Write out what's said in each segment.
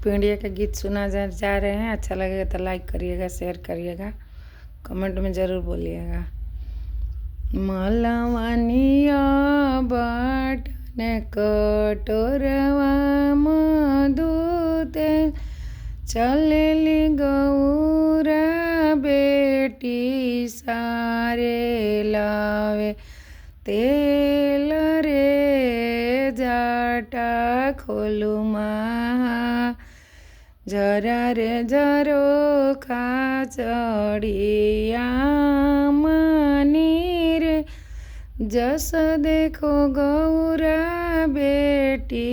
पीढ़िया के गीत सुना जा रहे हैं। अच्छा लगेगा तो लाइक करिएगा, शेयर करिएगा, कमेंट में ज़रूर बोलिएगा। मलवनिया बटन कटोरवा मधुते चलेली गौरा बेटी सारे लावे तेल रे जाटा खोलू महा जरा रे जरो खा चढ़िया मनी रे जस देखो गौरा बेटी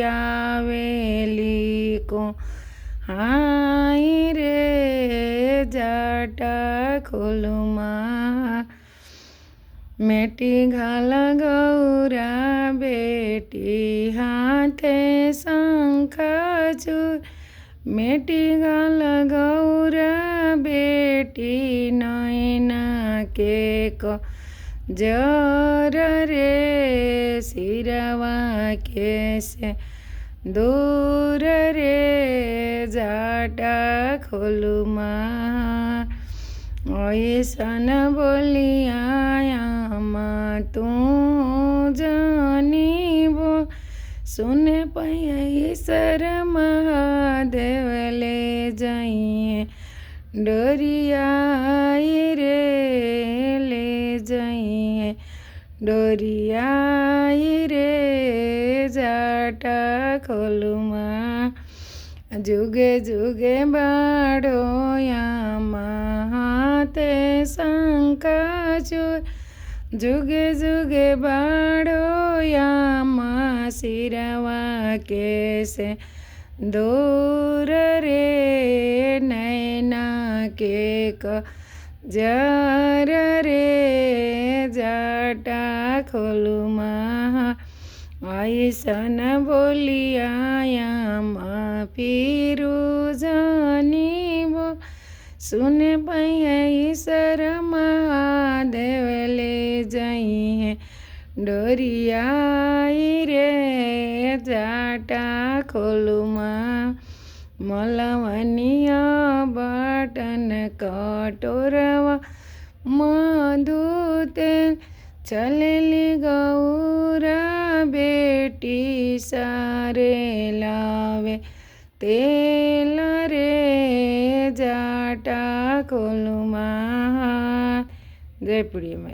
आवेली को हाय रे जाटा खोलू महा मेटी घाला गौरा बेटी हाथे शंखाचूर मेटी घाला गौरा बेटी नैना के को जर रे सिरवा के से दूर रे जाटा खोलू महा ऐसन बोलिया तू जानी वो सुने पाई सर महादेव ले जाइए डोरिया रे ले जाइए डोरिया रे जाटा खोलू महा जुगे जुगे बाड़ो हाथे शंखाचूर जुगे जुगे बाड़ो सिरवा के से दूर रे नैना के क जर रे जाटा खोलू महा ऐसन बोलिया पीरू जानी वो सुने पाई सर महादेव ले जाइए डोरिया रे जाटा खोलू महा मलवनिया बटन कटोरवा मधुते चलेली गौरा बेटी सारे लावे तेल रे जाटा खोलू महा। जय पुड़िया।